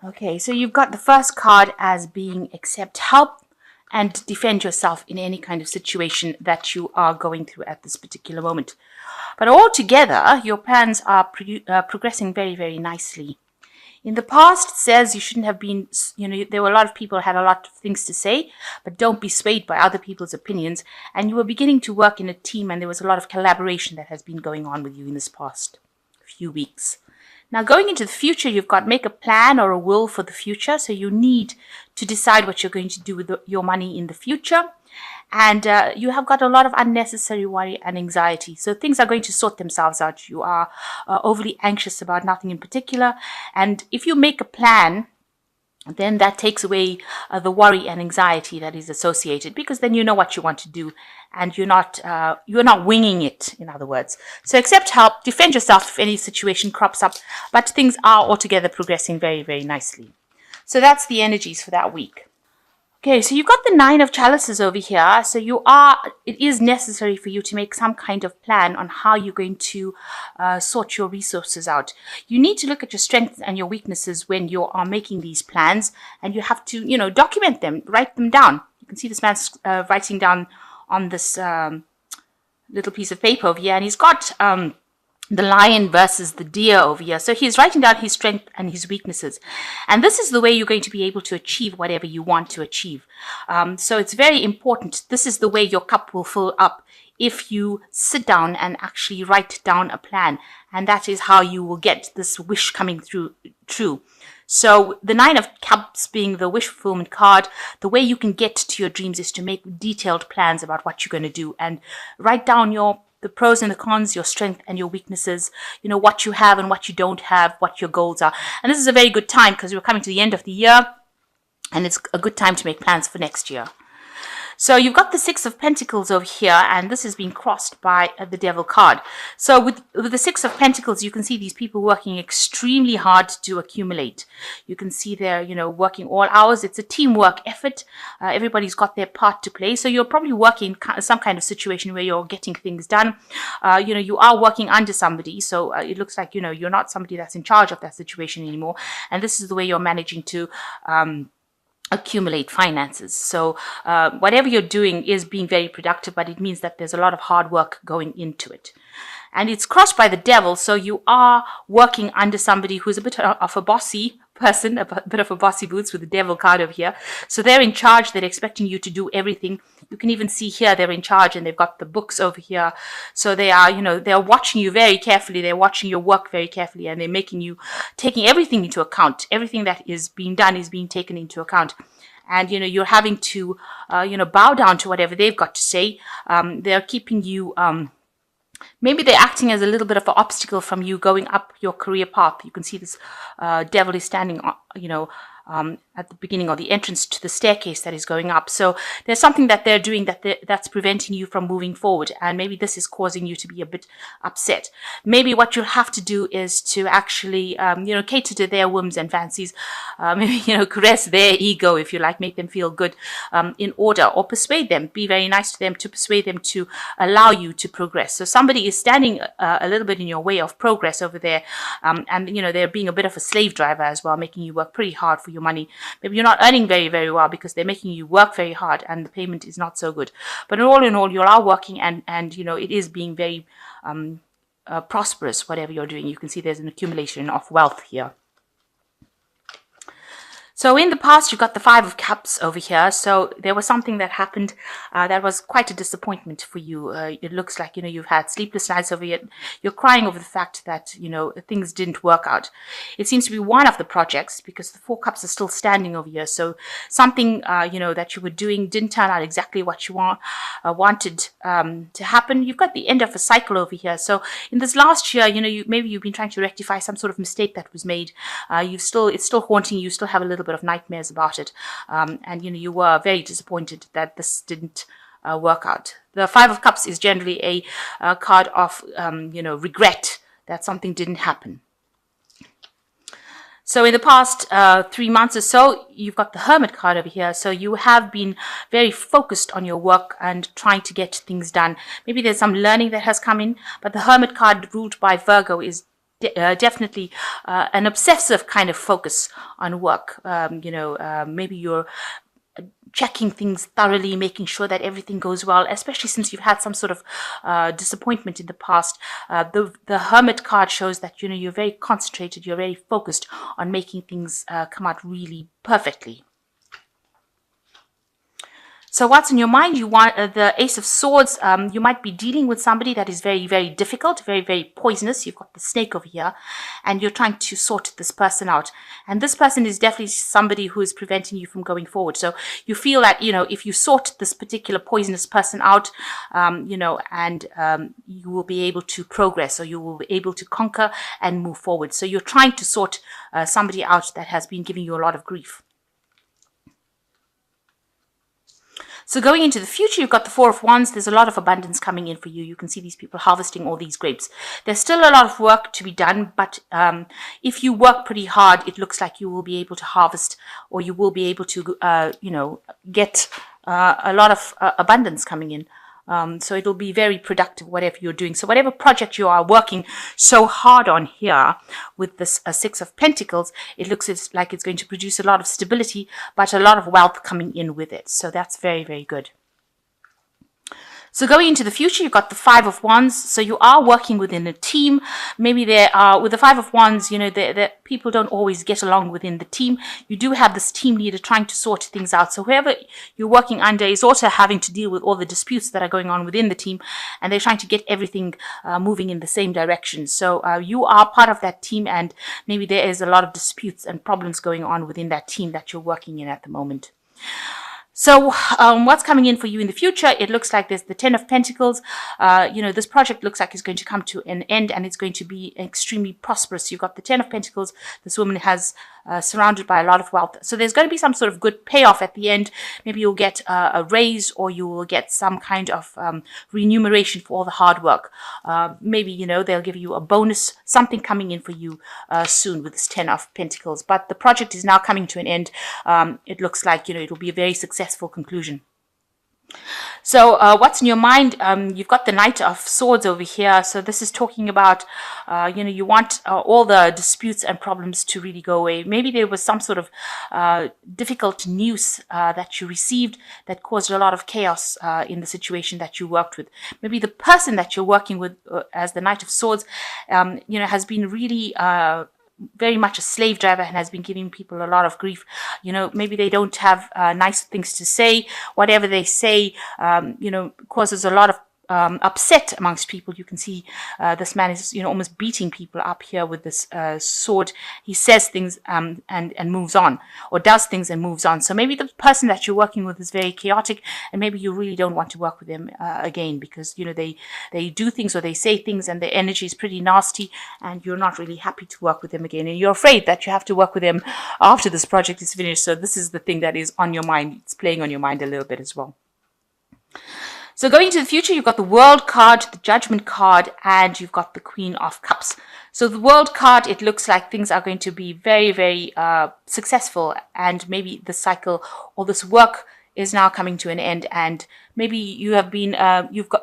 Okay, so you've got the first card as being accept help and defend yourself in any kind of situation that you are going through at this particular moment. But altogether, your plans are progressing very, very nicely. In the past, it says you shouldn't have been, there were a lot of people who had a lot of things to say, but don't be swayed by other people's opinions. And you were beginning to work in a team, and there was a lot of collaboration that has been going on with you in this past few weeks. Now, going into the future, you've got make a plan or a will for the future. So you need to decide what you're going to do with your money in the future. And you have got a lot of unnecessary worry and anxiety. So things are going to sort themselves out. You are overly anxious about nothing in particular. And if you make a plan, then that takes away the worry and anxiety that is associated, because then you know what you want to do and you're not winging it, in other words. So accept help, defend yourself if any situation crops up, but things are altogether progressing very, very nicely. So that's the energies for that week. Okay, so you've got the 9 of chalices over here. So it is necessary for you to make some kind of plan on how you're going to sort your resources out. You need to look at your strengths and your weaknesses when you are making these plans, and you have to, document them, write them down. You can see this man's writing down on this little piece of paper over here, and he's got the lion versus the deer over here. So he's writing down his strength and his weaknesses. And this is the way you're going to be able to achieve whatever you want to achieve. So it's very important. This is the way your cup will fill up if you sit down and actually write down a plan. And that is how you will get this wish coming true. So the 9 of Cups being the wish fulfillment card, the way you can get to your dreams is to make detailed plans about what you're going to do and write down the pros and the cons, your strength and your weaknesses, what you have and what you don't have, what your goals are. And this is a very good time because we're coming to the end of the year, and it's a good time to make plans for next year. So you've got the 6 of Pentacles over here, and this is being crossed by the Devil card. So with the 6 of Pentacles, you can see these people working extremely hard to accumulate. You can see they're, working all hours. It's a teamwork effort. Everybody's got their part to play. So you're probably working some kind of situation where you're getting things done. You are working under somebody. So it looks like, you're not somebody that's in charge of that situation anymore. And this is the way you're managing to accumulate finances. So whatever you're doing is being very productive, but it means that there's a lot of hard work going into it. And it's crossed by the Devil, so you are working under somebody who's a bit of a bossy person, a bit of a bossy boots with the Devil card over here. So they're in charge, they're expecting you to do everything. You can even see here they're in charge, and they've got the books over here. So they are, they're watching you very carefully, they're watching your work very carefully, and they're taking everything into account. Everything that is being done is being taken into account. And, you're having to, bow down to whatever they've got to say. They're keeping you, maybe they're acting as a little bit of an obstacle from you going up your career path. You can see this Devil is standing, at the beginning or the entrance to the staircase that is going up. So there's something that they're doing that's preventing you from moving forward. And maybe this is causing you to be a bit upset. Maybe what you'll have to do is to actually, cater to their whims and fancies. Maybe, caress their ego, if you like, make them feel good in order, or persuade them. Be very nice to them to persuade them to allow you to progress. So somebody is standing a little bit in your way of progress over there. And, they're being a bit of a slave driver as well, making you work pretty hard for your money. Maybe you're not earning very, very well because they're making you work very hard and the payment is not so good. But in all, you are working and it is being very prosperous, whatever you're doing. You can see there's an accumulation of wealth here. So in the past, you got the 5 of Cups over here. So there was something that happened that was quite a disappointment for you. It looks like, you've had sleepless nights over it. You're crying over the fact that, things didn't work out. It seems to be one of the projects because the 4 Cups are still standing over here. So something, that you were doing didn't turn out exactly what you wanted to happen. You've got the end of a cycle over here. So in this last year, maybe you've been trying to rectify some sort of mistake that was made. It's still haunting you. You still have a little bit of nightmares about it, and you were very disappointed that this didn't work out. The 5 of Cups is generally a card of regret that something didn't happen. So in the past 3 months or so, you've got the Hermit card over here. So you have been very focused on your work and trying to get things done. Maybe there's some learning that has come in, but the Hermit card ruled by Virgo is definitely an obsessive kind of focus on work. Maybe you're checking things thoroughly, making sure that everything goes well, especially since you've had some sort of disappointment in the past. The Hermit card shows that, you're very concentrated, you're very focused on making things come out really perfectly. So what's in your mind? You want the Ace of Swords. You might be dealing with somebody that is very, very difficult, very, very poisonous. You've got the snake over here, and you're trying to sort this person out. And this person is definitely somebody who is preventing you from going forward. So you feel that, if you sort this particular poisonous person out, you will be able to progress, or you will be able to conquer and move forward. So you're trying to sort somebody out that has been giving you a lot of grief. So going into the future, you've got the Four of Wands. There's a lot of abundance coming in for you. You can see these people harvesting all these grapes. There's still a lot of work to be done, but if you work pretty hard, it looks like you will be able to harvest, or you will be able to, get a lot of abundance coming in. So it'll be very productive, whatever you're doing. So whatever project you are working so hard on here with this Six of Pentacles, it looks like it's going to produce a lot of stability, but a lot of wealth coming in with it. So that's very, very good. So going into the future, you've got the Five of Wands. So you are working within a team. Maybe there are, with the Five of Wands, the people don't always get along within the team. You do have this team leader trying to sort things out. So whoever you're working under is also having to deal with all the disputes that are going on within the team, and they're trying to get everything moving in the same direction. So you are part of that team, and maybe there is a lot of disputes and problems going on within that team that you're working in at the moment. So what's coming in for you in the future? It looks like there's the Ten of Pentacles. This project looks like it's going to come to an end, and it's going to be extremely prosperous. You've got the Ten of Pentacles. This woman has surrounded by a lot of wealth. So there's going to be some sort of good payoff at the end. Maybe you'll get a raise, or you will get some kind of remuneration for all the hard work. Maybe, they'll give you a bonus, something coming in for you soon with this Ten of Pentacles. But the project is now coming to an end. It looks like, it'll be a very successful conclusion. So what's in your mind? You've got the Knight of Swords over here. So this is talking about, you want all the disputes and problems to really go away. Maybe there was some sort of difficult news that you received that caused a lot of chaos in the situation that you worked with. Maybe the person that you're working with as the Knight of Swords, has been really very much a slave driver and has been giving people a lot of grief. Maybe they don't have nice things to say. Whatever they say, causes a lot of upset amongst people. You can see this man is, almost beating people up here with this sword. He says things and moves on, or does things and moves on. So maybe the person that you're working with is very chaotic, and maybe you really don't want to work with them again, because they do things or they say things and their energy is pretty nasty, and you're not really happy to work with them again, and you're afraid that you have to work with them after this project is finished. So this is the thing that is on your mind. It's playing on your mind a little bit as well. So going into the future, you've got the World card, the Judgment card, and you've got the Queen of Cups. So the World card, it looks like things are going to be very, very successful, and maybe the cycle or this work is now coming to an end, and maybe you have been,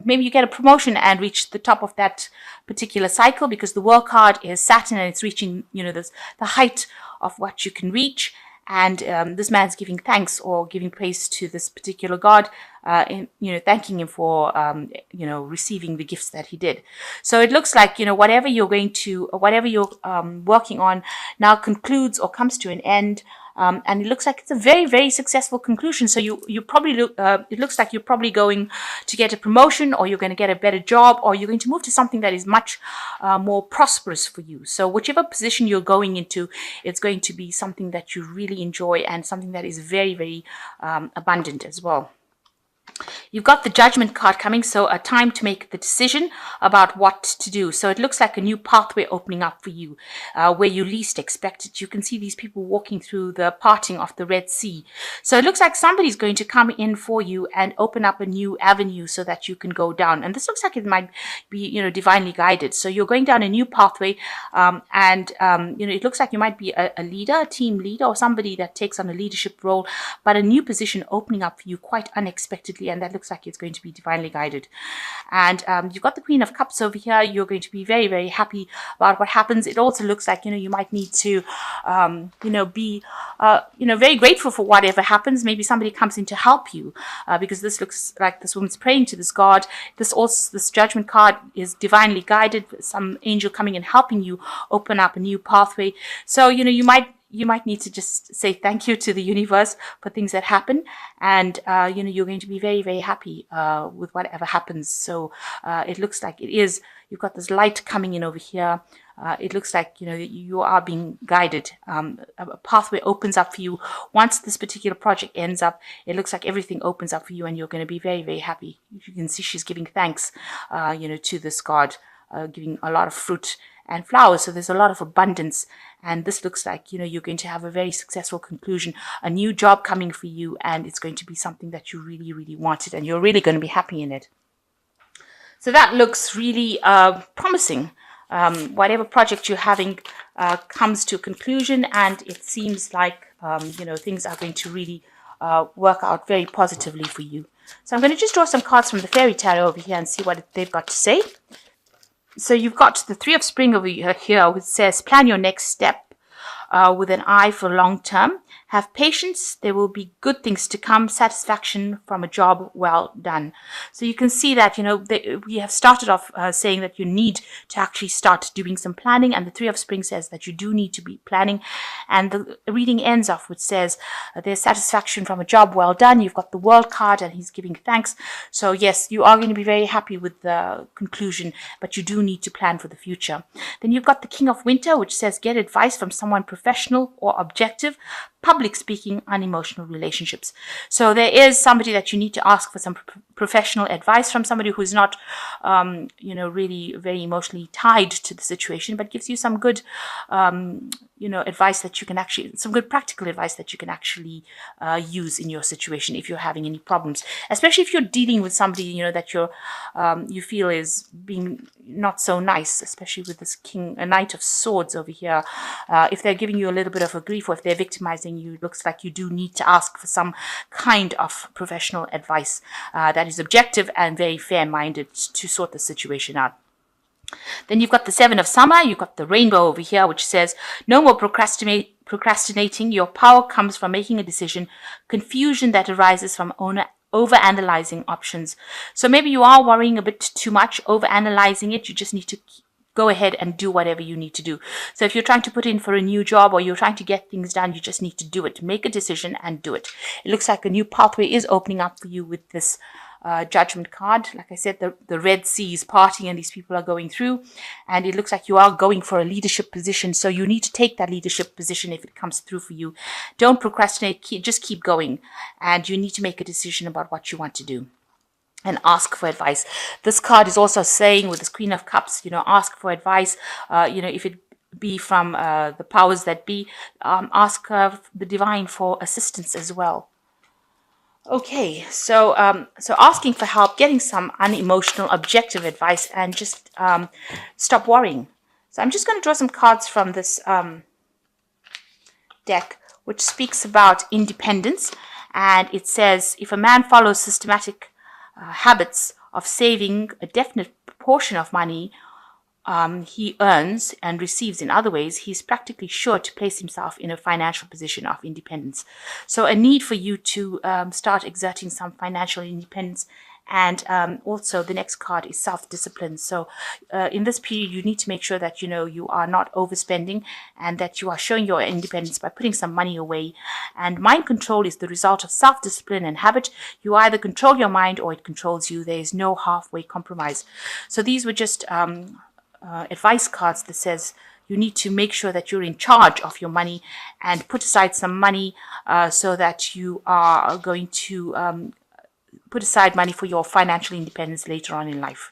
maybe you get a promotion and reach the top of that particular cycle, because the World card is Saturn, and it's reaching, the height of what you can reach. And this man's giving thanks or giving praise to this particular god, thanking him for, receiving the gifts that he did. So it looks like, whatever you're working on now concludes or comes to an end. And it looks like it's a very, very successful conclusion. So you probably it looks like you're probably going to get a promotion, or you're going to get a better job, or you're going to move to something that is much more prosperous for you. So whichever position you're going into, it's going to be something that you really enjoy, and something that is very, very abundant as well. You've got the Judgment card coming, so a time to make the decision about what to do. So it looks like a new pathway opening up for you, where you least expect it. You can see these people walking through the parting of the Red Sea. So it looks like somebody's going to come in for you and open up a new avenue so that you can go down. And this looks like it might be, divinely guided. So you're going down a new pathway, it looks like you might be a leader, a team leader, or somebody that takes on a leadership role, but a new position opening up for you quite unexpectedly. happy, and that looks like it's going to be divinely guided. And you've got the Queen of Cups over here. You're going to be very, very happy about what happens. It also looks like, you might need to, be, very grateful for whatever happens. Maybe somebody comes in to help you, because this looks like this woman's praying to this god. This Judgment card is divinely guided. Some angel coming and helping you open up a new pathway. So, you might need to just say thank you to the universe for things that happen, and you're going to be very, very happy with whatever happens. So it looks like you've got this light coming in over here. It looks like you are being guided. A pathway opens up for you once this particular project ends up. It looks like everything opens up for you, and you're going to be very, very happy. You can see she's giving thanks, to this god, giving a lot of fruit and flowers. So there's a lot of abundance, and this looks like you're going to have a very successful conclusion, a new job coming for you, and it's going to be something that you really, really wanted, and you're really going to be happy in it. So that looks really promising. Whatever project you're having comes to a conclusion, and it seems like things are going to really work out very positively for you. So I'm going to just draw some cards from the Fairy Tarot over here and see what they've got to say. So you've got the Three of Spring over here, which says, plan your next step with an eye for long term. Have patience. There will be good things to come. Satisfaction from a job well done. So you can see that, we have started off saying that you need to actually start doing some planning. And the Three of Spring says that you do need to be planning. And the reading ends off, which says there's satisfaction from a job well done. You've got the World card, and he's giving thanks. So yes, you are going to be very happy with the conclusion, but you do need to plan for the future. Then you've got the King of Winter, which says get advice from someone professional or objective. Public speaking, unemotional relationships. So there is somebody that you need to ask for some professional advice from, somebody who's not, really very emotionally tied to the situation, but gives you some good, advice that you can actually, some good practical advice that you can actually use in your situation if you're having any problems, especially if you're dealing with somebody, that you feel is being not so nice, especially with this Knight of Swords over here. If they're giving you a little bit of a grief, or if they're victimizing you, it looks like you do need to ask for some kind of professional advice that is objective and very fair-minded to sort the situation out. Then you've got the Seven of Summer. You've got the Rainbow over here, which says no more procrastinating. Your power comes from making a decision. Confusion that arises from over-analyzing options. So maybe you are worrying a bit too much, over-analyzing it. You just need to go ahead and do whatever you need to do. So if you're trying to put in for a new job, or you're trying to get things done, you just need to do it. Make a decision and do it. It looks like a new pathway is opening up for you with this Judgment card. Like I said, the Red Sea is parting, and these people are going through, and it looks like you are going for a leadership position. So you need to take that leadership position if it comes through for you. Don't procrastinate. Just keep going, and you need to make a decision about what you want to do and ask for advice. This card is also saying, with this Queen of Cups, ask for advice. If it be from the powers that be, ask the divine for assistance as well. Okay, so asking for help, getting some unemotional, objective advice, and just stop worrying. So I'm just going to draw some cards from this deck, which speaks about independence. And it says, if a man follows systematic habits of saving a definite proportion of money he earns and receives in other ways, he's practically sure to place himself in a financial position of independence. So a need for you to start exerting some financial independence. And also the next card is self-discipline. So in this period, you need to make sure that, you are not overspending, and that you are showing your independence by putting some money away. And mind control is the result of self-discipline and habit. You either control your mind or it controls you. There is no halfway compromise. So these were just advice cards that says you need to make sure that you're in charge of your money, and put aside some money so that you are going to put aside money for your financial independence later on in life.